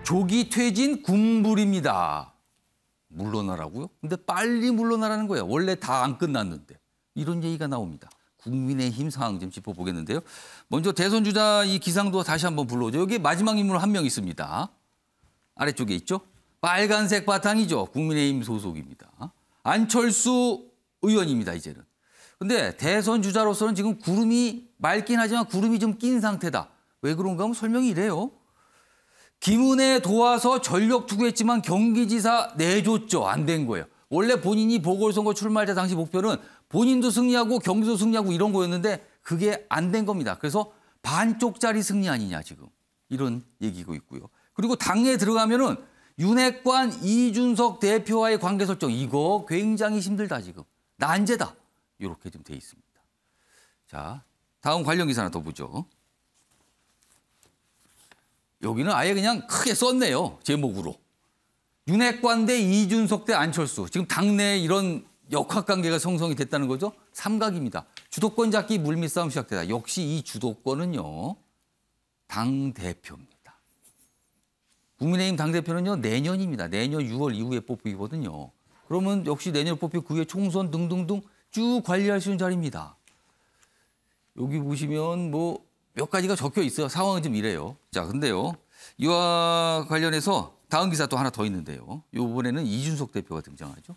조기 퇴진 군불입니다. 물러나라고요? 근데 빨리 물러나라는 거예요. 원래 다 안 끝났는데. 이런 얘기가 나옵니다. 국민의힘 상황 좀 짚어보겠는데요. 먼저 대선 주자 이 기상도 다시 한번 불러오죠. 여기 마지막 인물 한 명 있습니다. 아래쪽에 있죠. 빨간색 바탕이죠. 국민의힘 소속입니다. 안철수 의원입니다. 이제는. 근데 대선 주자로서는 지금 구름이 맑긴 하지만 구름이 좀 낀 상태다. 왜 그런가 하면 설명이 이래요. 김은혜 도와서 전력 투구했지만 경기지사 내줬죠. 안 된 거예요. 원래 본인이 보궐선거 출마할 때 당시 목표는 본인도 승리하고 경기도 승리하고 이런 거였는데 그게 안 된 겁니다. 그래서 반쪽짜리 승리 아니냐 지금. 이런 얘기고 있고요. 그리고 당내에 들어가면은 윤핵관 이준석 대표와의 관계 설정 이거 굉장히 힘들다 지금. 난제다. 이렇게 좀 돼 있습니다. 자, 다음 관련 기사 하나 더 보죠. 여기는 아예 그냥 크게 썼네요. 제목으로. 윤핵관 대 이준석 대 안철수. 지금 당내에 이런 역학관계가 형성이 됐다는 거죠. 삼각입니다. 주도권 잡기 물밑 싸움 시작되다. 역시 이 주도권은요. 당대표입니다. 국민의힘 당대표는요. 내년입니다. 내년 6월 이후에 뽑히거든요. 그러면 역시 내년 뽑히 그 후에 총선 등등등 쭉 관리할 수 있는 자리입니다. 여기 보시면 뭐 몇 가지가 적혀 있어요. 상황은 좀 이래요. 자, 근데요. 이와 관련해서 다음 기사 또 하나 더 있는데요. 이번에는 이준석 대표가 등장하죠.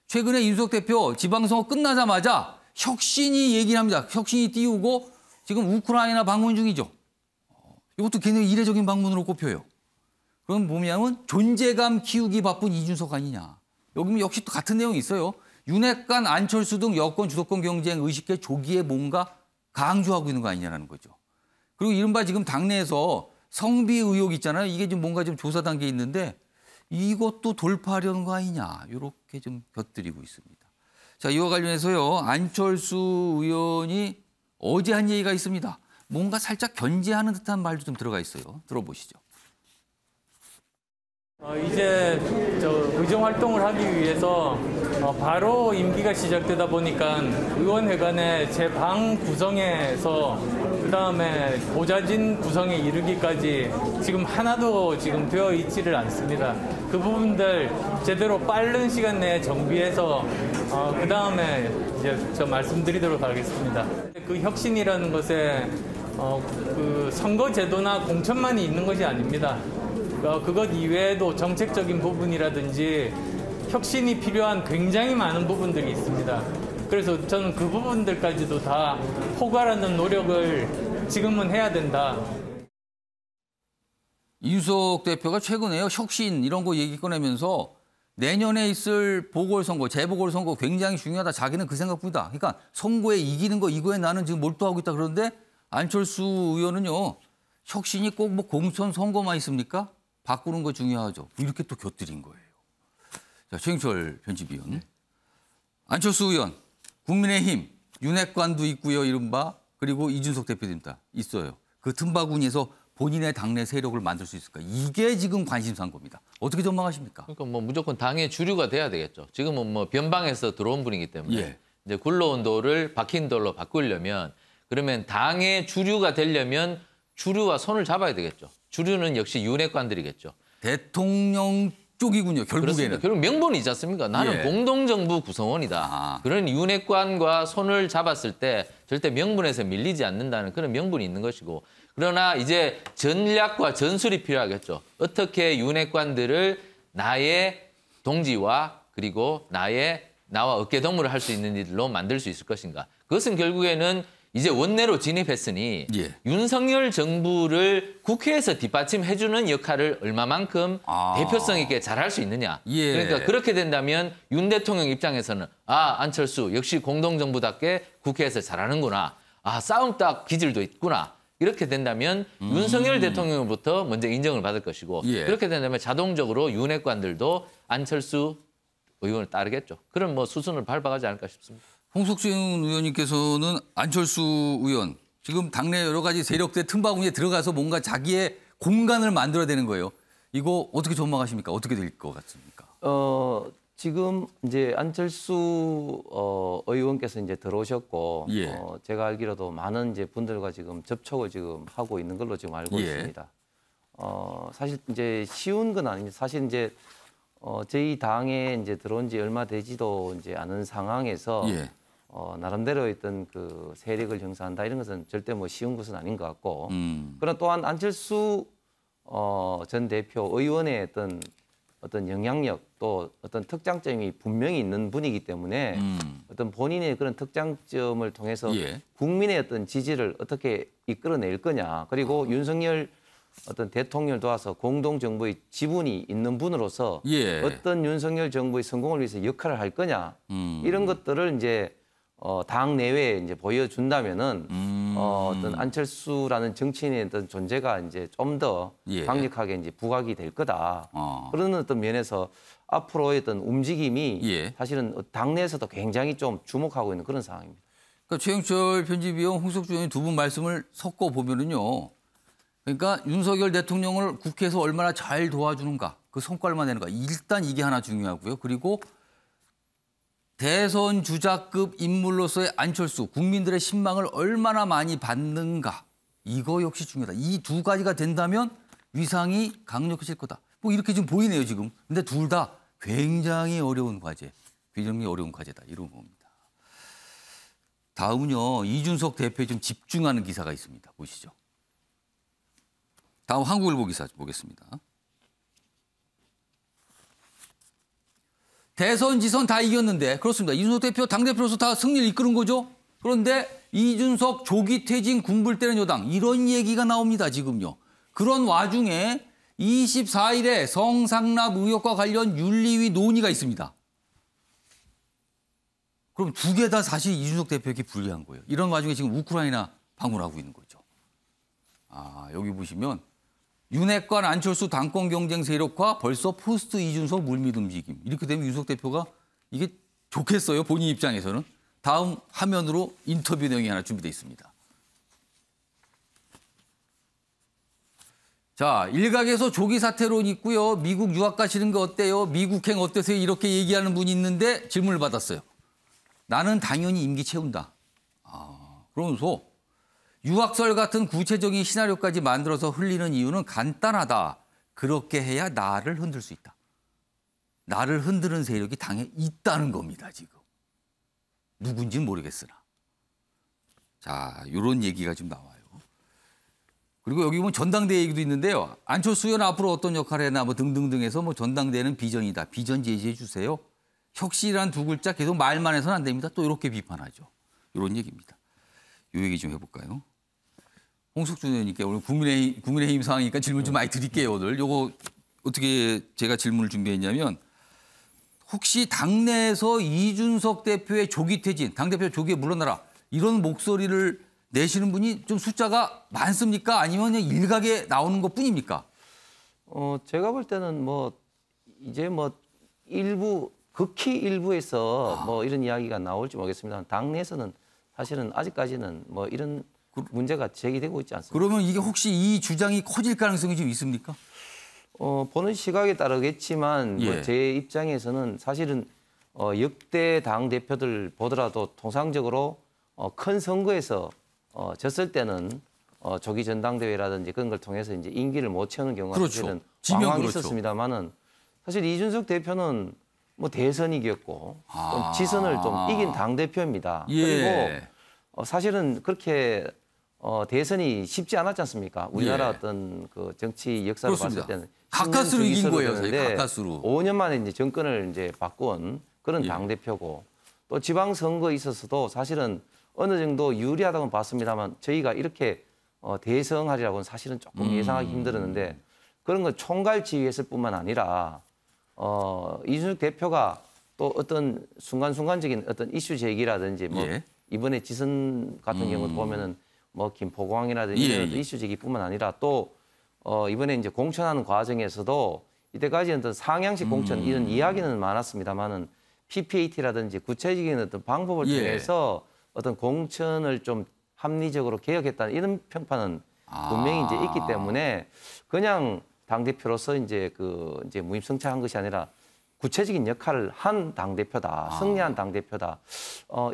최근에 이준석 대표 지방선거 끝나자마자 혁신이 얘기를 합니다. 혁신이 띄우고 지금 우크라이나 방문 중이죠. 이것도 굉장히 이례적인 방문으로 꼽혀요. 그럼 보면 존재감 키우기 바쁜 이준석 아니냐. 여기 역시 또 같은 내용이 있어요. 윤핵관, 안철수 등 여권 주도권 경쟁 의식의 조기에 뭔가 강조하고 있는 거 아니냐는 거죠. 그리고 이른바 지금 당내에서 성비 의혹 있잖아요. 이게 좀 뭔가 좀 조사 단계에 있는데 이것도 돌파하려는 거 아니냐. 이렇게 좀 곁들이고 있습니다. 자, 이와 관련해서요. 안철수 의원이 어제 한 얘기가 있습니다. 뭔가 살짝 견제하는 듯한 말도 좀 들어가 있어요. 들어보시죠. 이제 의정 활동을 하기 위해서 바로 임기가 시작되다 보니까 의원회관의 제 방 구성에서 그다음에 보좌진 구성에 이르기까지 지금 하나도 지금 되어 있지를 않습니다. 그 부분들 제대로 빠른 시간 내에 정비해서 그다음에 이제 저 말씀드리도록 하겠습니다. 그 혁신이라는 것에 그 선거 제도나 공천만이 있는 것이 아닙니다. 그것 이외에도 정책적인 부분이라든지 혁신이 필요한 굉장히 많은 부분들이 있습니다. 그래서 저는 그 부분들까지도 다 포괄하는 노력을 지금은 해야 된다. 이준석 대표가 최근에요. 혁신 이런 거 얘기 꺼내면서 내년에 있을 보궐선거, 재보궐선거 굉장히 중요하다. 자기는 그 생각뿐이다. 그러니까 선거에 이기는 거 이거에 나는 지금 몰두하고 있다. 그런데 안철수 의원은요. 혁신이 꼭 뭐 공천 선거만 있습니까? 바꾸는 거 중요하죠. 이렇게 또 곁들인 거예요. 자, 최영철 편집위원. 안철수 의원, 국민의힘, 윤핵관도 있고요. 이른바. 그리고 이준석 대표입니다. 있어요. 그 틈바구니에서 본인의 당내 세력을 만들 수 있을까? 이게 지금 관심사인 겁니다. 어떻게 전망하십니까? 그러니까 뭐 무조건 당의 주류가 돼야 되겠죠. 지금은 뭐 변방에서 들어온 분이기 때문에 예. 이제 굴러온 돌을 박힌 돌로 바꾸려면 그러면 당의 주류가 되려면 주류와 손을 잡아야 되겠죠. 주류는 역시 윤핵관들이겠죠. 대통령 쪽이군요. 결국에는. 그렇습니다. 결국 명분이 있지 않습니까? 나는 예. 공동정부 구성원이다. 그런 윤핵관과 손을 잡았을 때 절대 명분에서 밀리지 않는다는 그런 명분이 있는 것이고 그러나 이제 전략과 전술이 필요하겠죠. 어떻게 윤핵관들을 나의 동지와 그리고 나와 어깨동무를 할 수 있는 일로 만들 수 있을 것인가. 그것은 결국에는 이제 원내로 진입했으니 예. 윤석열 정부를 국회에서 뒷받침해주는 역할을 얼마만큼 대표성 있게 잘할 수 있느냐. 예. 그러니까 그렇게 된다면 윤 대통령 입장에서는 안철수 역시 공동정부답게 국회에서 잘하는구나. 싸움 딱 기질도 있구나. 이렇게 된다면 윤석열 대통령으로부터 먼저 인정을 받을 것이고 예. 그렇게 된다면 자동적으로 윤핵관들도 안철수 의원을 따르겠죠. 그런 뭐 수순을 밟아가지 않을까 싶습니다. 홍석준 의원님께서는 안철수 의원 지금 당내 여러 가지 세력대 틈바구니에 들어가서 뭔가 자기의 공간을 만들어야 되는 거예요. 이거 어떻게 전망하십니까? 어떻게 될 것 같습니까? 지금 이제 안철수 의원께서 이제 들어오셨고 예. 제가 알기로도 많은 이제 분들과 지금 접촉을 지금 하고 있는 걸로 지금 알고 예. 있습니다. 사실 이제 쉬운 건 아닙니다. 사실 이제 저희 당에 이제 들어온 지 얼마 되지도 이제 않은 상황에서 예. 나름대로 어떤 그 세력을 형성한다 이런 것은 절대 뭐 쉬운 것은 아닌 것 같고 그러나 또한 안철수 전 대표 의원의 어떤 영향력 또 어떤 특장점이 분명히 있는 분이기 때문에 어떤 본인의 그런 특장점을 통해서 예. 국민의 어떤 지지를 어떻게 이끌어낼 거냐 그리고 윤석열 어떤 대통령을 도와서 공동정부의 지분이 있는 분으로서 예. 어떤 윤석열 정부의 성공을 위해서 역할을 할 거냐 이런 것들을 이제 당 내외에 이제 보여준다면은 어떤 안철수라는 정치인의 어떤 존재가 이제 좀 더 예. 강력하게 이제 부각이 될 거다. 어. 그런 어떤 면에서 앞으로의 어떤 움직임이 예. 사실은 당내에서도 굉장히 좀 주목하고 있는 그런 상황입니다. 그러니까 최영철 편집위원, 홍석주 의원 두 분 말씀을 섞어 보면은요. 그러니까 윤석열 대통령을 국회에서 얼마나 잘 도와주는가, 그 성과를 만드는가. 일단 이게 하나 중요하고요. 그리고 대선 주자급 인물로서의 안철수, 국민들의 신망을 얼마나 많이 받는가. 이거 역시 중요하다. 이 두 가지가 된다면 위상이 강력해질 거다. 뭐 이렇게 좀 보이네요, 지금. 근데 둘 다 굉장히 어려운 과제, 굉장히 어려운 과제다. 이런 겁니다. 다음은요, 이준석 대표에 좀 집중하는 기사가 있습니다. 보시죠. 다음 한국일보 기사 보겠습니다. 대선, 지선 다 이겼는데 그렇습니다. 이준석 대표 당대표로서 다 승리를 이끄는 거죠. 그런데 이준석 조기 퇴진 군불 때는 여당 이런 얘기가 나옵니다. 지금요. 그런 와중에 24일에 성상납 의혹과 관련 윤리위 논의가 있습니다. 그럼 두 개 다 사실 이준석 대표에게 불리한 거예요. 이런 와중에 지금 우크라이나 방문하고 있는 거죠. 여기 보시면 윤핵관 안철수 당권 경쟁 세력화 벌써 포스트 이준석 물밑 움직임. 이렇게 되면 윤석 대표가 이게 좋겠어요. 본인 입장에서는. 다음 화면으로 인터뷰 내용이 하나 준비되어 있습니다. 자, 일각에서 조기 사퇴론 있고요. 미국 유학 가시는 거 어때요? 미국행 어떠세요? 이렇게 얘기하는 분이 있는데 질문을 받았어요. 나는 당연히 임기 채운다. 그러면서 유학설 같은 구체적인 시나리오까지 만들어서 흘리는 이유는 간단하다. 그렇게 해야 나를 흔들 수 있다. 나를 흔드는 세력이 당에 있다는 겁니다, 지금. 누군지는 모르겠으나. 자, 이런 얘기가 좀 나와요. 그리고 여기 보면 전당대회 얘기도 있는데요. 안철수 의원 앞으로 어떤 역할을 해나 뭐 등등등 해서 뭐 전당대회는 비전이다. 비전 제시해 주세요. 혁신이란 두 글자 계속 말만 해서는 안 됩니다. 또 이렇게 비판하죠. 이런 얘기입니다. 이 얘기 좀 해볼까요? 홍석준 의원님께 오늘 국민의힘 상황이니까 질문 좀 많이 드릴게요. 오늘 요거 어떻게 제가 질문을 준비했냐면 혹시 당내에서 이준석 대표의 조기 퇴진, 당대표 조기에 물러나라 이런 목소리를 내시는 분이 좀 숫자가 많습니까? 아니면 그냥 일각에 나오는 것뿐입니까? 제가 볼 때는 뭐 이제 뭐 일부 극히 일부에서 뭐 이런 이야기가 나올지 모르겠습니다. 당내에서는 사실은 아직까지는 뭐 이런 문제가 제기되고 있지 않습니다. 그러면 이게 혹시 이 주장이 커질 가능성이 좀 있습니까? 보는 시각에 따르겠지만 예. 뭐 제 입장에서는 사실은 역대 당 대표들 보더라도 통상적으로 큰 선거에서 졌을 때는 조기 전당대회라든지 그런 걸 통해서 이제 임기를 못 채우는 경우가 그렇죠. 사실은 지면 왕왕 그렇죠. 있었습니다만은 사실 이준석 대표는 뭐 대선 이겼고 좀 지선을 좀 이긴 당 대표입니다. 예. 그리고 사실은 그렇게 대선이 쉽지 않았지 않습니까? 우리나라 예. 어떤 그 정치 역사를 그렇습니다. 봤을 때는 가까스로 이긴 거예요. 되는데 가까스로. 5년 만에 이제 정권을 이제 바꾼 그런 예. 당 대표고 또 지방 선거에 있어서도 사실은 어느 정도 유리하다고 봤습니다만 저희가 이렇게 대성하리라고는 사실은 조금 예상하기 힘들었는데 그런 건 총괄 지휘했을 뿐만 아니라 이준석 대표가 또 어떤 순간순간적인 어떤 이슈 제기라든지 뭐 예. 이번에 지선 같은 경우도 보면은 뭐 김포공항이라든지 예, 이런 예. 이슈 제기뿐만 아니라 또 이번에 이제 공천하는 과정에서도 이때까지 어떤 상향식 공천 이런 이야기는 많았습니다만은 PPAT라든지 구체적인 어떤 방법을 예. 통해서 어떤 공천을 좀 합리적으로 개혁했다는 이런 평판은 분명히 이제 있기 때문에 그냥 당 대표로서 이제 이제 무임승차한 것이 아니라 구체적인 역할을 한 당 대표다, 승리한 당 대표다.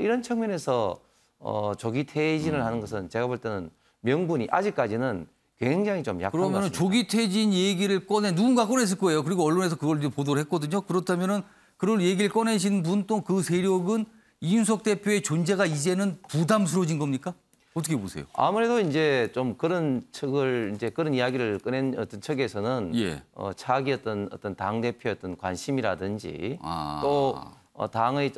이런 측면에서 조기 퇴진을 하는 것은 제가 볼 때는 명분이 아직까지는 굉장히 좀 약한 것 그러면 같습니다. 조기 퇴진 얘기를 누군가 꺼냈을 거예요. 그리고 언론에서 그걸 이제 보도를 했거든요. 그렇다면은 그런 얘기를 꺼내신 분 또 그 세력은 이준석 대표의 존재가 이제는 부담스러워진 겁니까? 어떻게 보세요? 아무래도 이제 좀 그런 측을 이제 그런 이야기를 꺼낸 어떤 측에서는 예. 자기 어떤 당 대표의 어떤 관심이라든지 아. 또 당의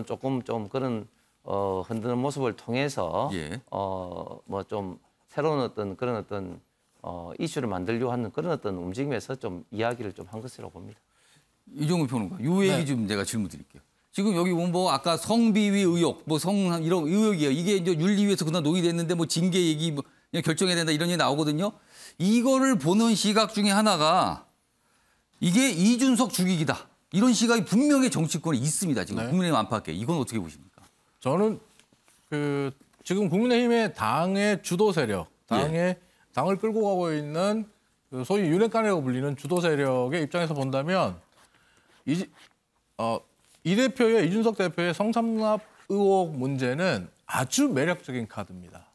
조금 좀 그런 흔드는 모습을 통해서 예. 뭐 좀 새로운 어떤 그런 어떤 이슈를 만들려고 하는 그런 어떤 움직임에서 좀 이야기를 좀 한 것이라고 봅니다. 이종우 평론가, 요 얘기 네. 좀 제가 질문 드릴게요. 지금 여기 보면 뭐 아까 성비위 의혹, 뭐 이런 의혹이에요. 이게 이제 윤리위에서 그날 논의됐는데 뭐 징계 얘기 뭐 그냥 결정해야 된다 이런 얘기 나오거든요. 이거를 보는 시각 중에 하나가 이게 이준석 죽이기다. 이런 시각이 분명히 정치권에 있습니다. 지금 네. 국민의힘 안팎에. 이건 어떻게 보십니까? 저는 지금 국민의힘의 당의 주도 세력, 당을 끌고 가고 있는 소위 윤핵관이라고 불리는 주도 세력의 입장에서 본다면 이 대표의 이준석 대표의 성삼납 의혹 문제는 아주 매력적인 카드입니다.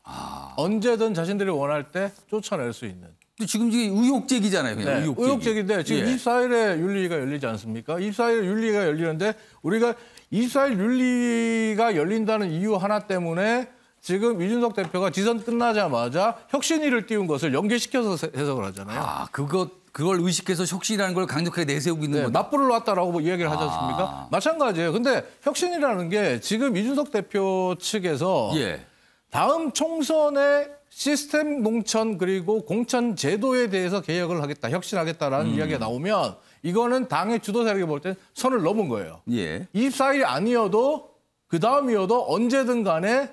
언제든 자신들이 원할 때 쫓아낼 수 있는. 근데 지금 이게 의혹 제기잖아요. 그냥 네, 의혹 제기. 의혹제기인데 지금 예. 24일에 윤리위가 열리지 않습니까? 24일에 윤리위가 열리는데 우리가 24일 윤리위가 열린다는 이유 하나 때문에 지금 이준석 대표가 지선 끝나자마자 혁신위를 띄운 것을 연계시켜서 해석을 하잖아요. 아, 그걸 의식해서 혁신이라는 걸 강력하게 내세우고 있는 네, 거죠. 납부를 놨다라고 뭐 이야기를 하지 않습니까? 마찬가지예요. 근데 혁신이라는 게 지금 이준석 대표 측에서 예. 다음 총선의 시스템 공천 그리고 공천 제도에 대해서 개혁을 하겠다, 혁신하겠다라는 이야기가 나오면 이거는 당의 주도 세력이 볼 땐 선을 넘은 거예요. 예. 24일이 아니어도 그 다음이어도 언제든 간에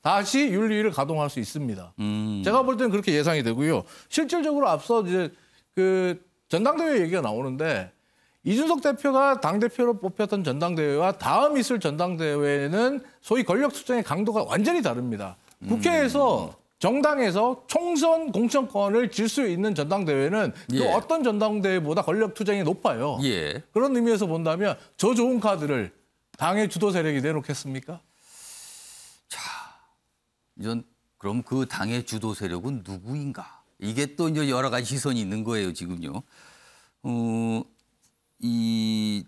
다시 윤리위를 가동할 수 있습니다. 제가 볼 때는 그렇게 예상이 되고요. 실질적으로 앞서 이제 그 전당대회 얘기가 나오는데 이준석 대표가 당대표로 뽑혔던 전당대회와 다음 있을 전당대회는 소위 권력 투쟁의 강도가 완전히 다릅니다. 국회에서 정당에서 총선 공천권을 질 수 있는 전당대회는 그 예. 어떤 전당대회보다 권력 투쟁이 높아요. 예. 그런 의미에서 본다면 저 좋은 카드를 당의 주도 세력이 내놓겠습니까? 이전 그럼 그 당의 주도 세력은 누구인가? 이게 또 이제 여러 가지 시선이 있는 거예요, 지금요. 이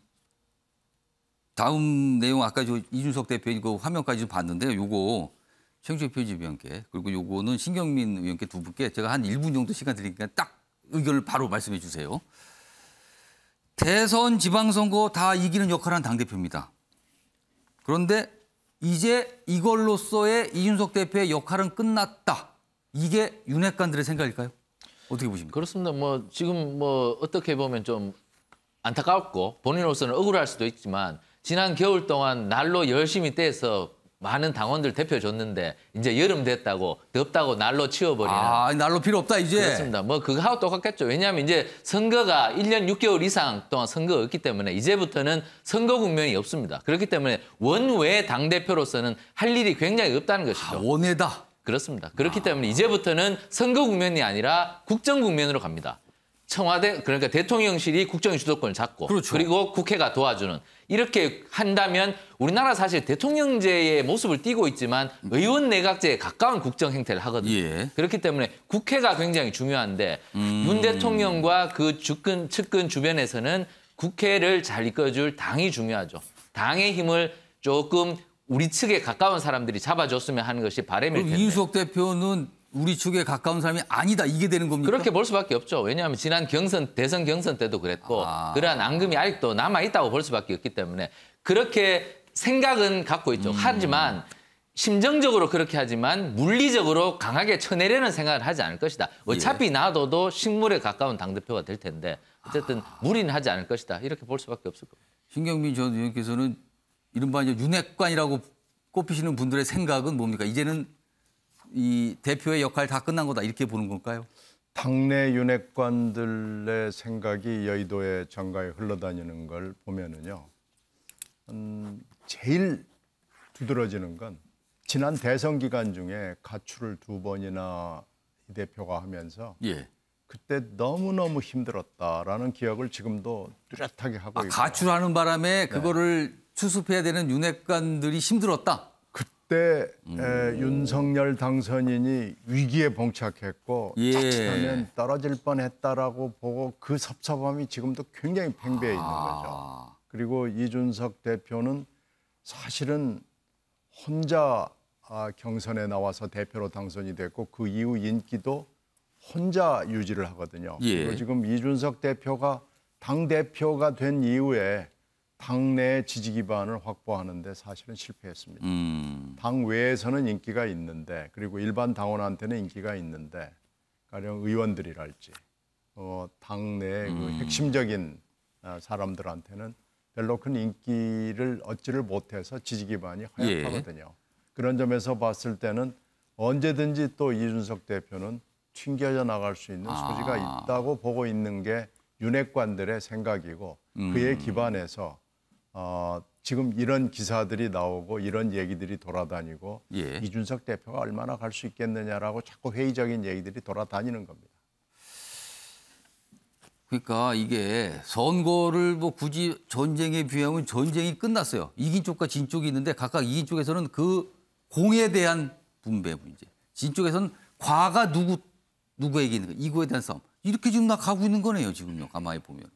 다음 내용 아까 저 이준석 대표님 그 화면까지 좀 봤는데요. 요거 최영철 표지위원께 그리고 요거는 신경민 의원께 두 분께 제가 한 1분 정도 시간 드리니까 딱 의견을 바로 말씀해 주세요. 대선 지방선거 다 이기는 역할을 한 당대표입니다. 그런데 이제 이걸로써의 이준석 대표의 역할은 끝났다. 이게 윤핵관들의 생각일까요? 어떻게 보십니까? 그렇습니다. 뭐 지금 뭐 어떻게 보면 좀 안타깝고 본인으로서는 억울할 수도 있지만 지난 겨울 동안 날로 열심히 떼서 많은 당원들 대표줬는데 이제 여름 됐다고 덥다고 날로 치워버리는. 아, 날로 필요 없다 이제. 그렇습니다. 뭐 그거하고 똑같겠죠. 왜냐하면 이제 선거가 1년 6개월 이상 동안 선거가 없기 때문에 이제부터는 선거 국면이 없습니다. 그렇기 때문에 원외 당대표로서는 할 일이 굉장히 없다는 것이죠. 원해다. 그렇습니다. 그렇기 때문에 이제부터는 선거 국면이 아니라 국정 국면으로 갑니다. 청와대 그러니까 대통령실이 국정의 주도권을 잡고 그렇죠. 그리고 국회가 도와주는 이렇게 한다면 우리나라 사실 대통령제의 모습을 띠고 있지만 의원 내각제에 가까운 국정 행태를 하거든요. 예. 그렇기 때문에 국회가 굉장히 중요한데 윤 대통령과 그 측근 주변에서는 국회를 잘 이끌어줄 당이 중요하죠. 당의 힘을 조금 우리 측에 가까운 사람들이 잡아줬으면 하는 것이 바람일 그럼 텐데. 이준석 대표는 우리 측에 가까운 사람이 아니다. 이게 되는 겁니까? 그렇게 볼 수밖에 없죠. 왜냐하면 지난 대선 경선 때도 그랬고 그러한 앙금이 아직도 남아있다고 볼 수밖에 없기 때문에 그렇게 생각은 갖고 있죠. 하지만 심정적으로 그렇게 하지만 물리적으로 강하게 쳐내려는 생각을 하지 않을 것이다. 어차피 놔둬도 식물에 가까운 당대표가 될 텐데 어쨌든 무리는 하지 않을 것이다. 이렇게 볼 수밖에 없을 겁니다. 신경민 전 의원께서는 이른바 이제 윤핵관이라고 꼽히시는 분들의 생각은 뭡니까? 이제는 이 대표의 역할 다 끝난 거다 이렇게 보는 걸까요? 당내 윤핵관들의 생각이 여의도의 정가에 흘러다니는 걸 보면은요, 제일 두드러지는 건 지난 대선 기간 중에 가출을 2번이나 이 대표가 하면서 예. 그때 너무너무 힘들었다라는 기억을 지금도 뚜렷하게 하고 있고 가출하는 바람에 그거를 수습해야 되는 윤핵관들이 힘들었다. 그때 윤석열 당선인이 위기에 봉착했고 예. 자칫하면 떨어질 뻔했다라고 보고 그 섭섭함이 지금도 굉장히 팽배해 있는 거죠. 그리고 이준석 대표는 사실은 혼자 경선에 나와서 대표로 당선이 됐고 그 이후 인기도 혼자 유지를 하거든요. 예. 그리고 지금 이준석 대표가 당 대표가 된 이후에 당내 지지 기반을 확보하는데 사실은 실패했습니다. 당 외에서는 인기가 있는데 그리고 일반 당원한테는 인기가 있는데 가령 의원들이랄지 당내 그 핵심적인 사람들한테는 별로 큰 인기를 얻지를 못해서 지지 기반이 허약하거든요. 그런 점에서 봤을 때는 언제든지 또 이준석 대표는 튕겨져 나갈 수 있는 소지가 있다고 보고 있는 게 윤핵관들의 생각이고 그에 기반해서 지금 이런 기사들이 나오고 이런 얘기들이 돌아다니고 예. 이준석 대표가 얼마나 갈 수 있겠느냐라고 자꾸 회의적인 얘기들이 돌아다니는 겁니다. 그러니까 이게 선거를 뭐 굳이 전쟁에 비하면 전쟁이 끝났어요. 이긴 쪽과 진 쪽이 있는데 각각 이긴 쪽에서는 그 공에 대한 분배 문제. 진 쪽에서는 과가 누구에게 있는가 이거에 대한 싸움. 이렇게 지금 나 가고 있는 거네요. 지금요. 가만히 보면.